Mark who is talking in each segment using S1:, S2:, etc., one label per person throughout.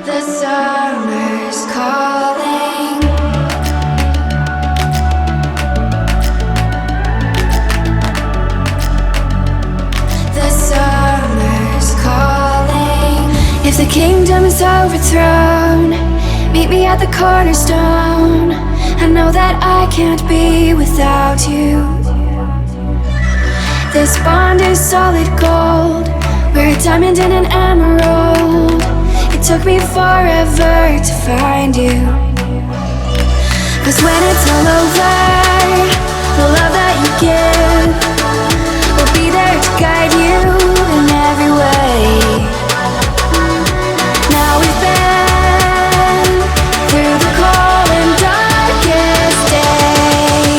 S1: The summer's calling. The summer's calling. If the kingdom is overthrown, meet me at the cornerstone. I know that I can't be without you. This bond is solid gold. We're a diamond and an emerald. It took me forever to find you. 'Cause when it's all over, the love that you give will be there to guide you in every way. Now we've been through the cold and darkest day.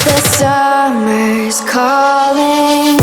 S1: The summer's calling.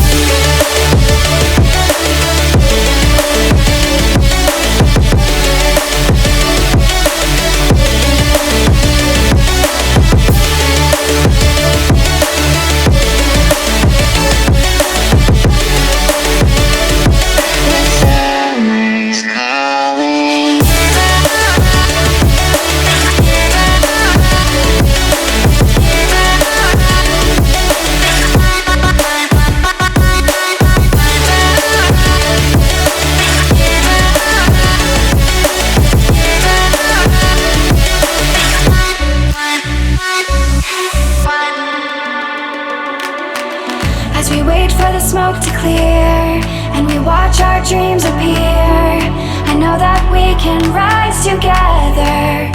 S1: As we wait for the smoke to clear and we watch our dreams appear, I know that we can rise together.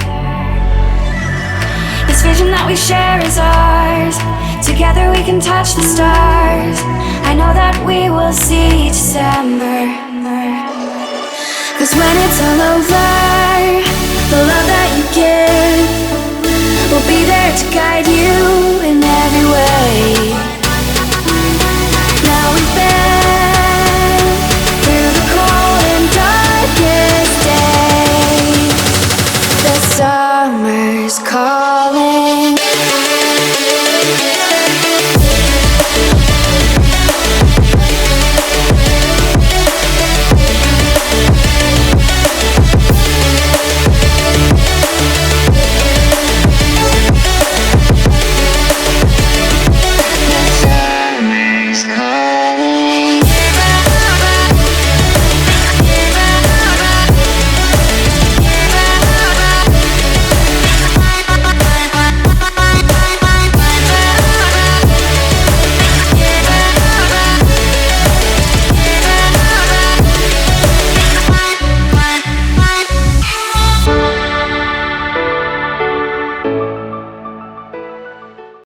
S1: This vision that we share is ours. Together we can touch the stars. I know that we will see December. 'Cause when it's all over, the love that you give will be there to guide you in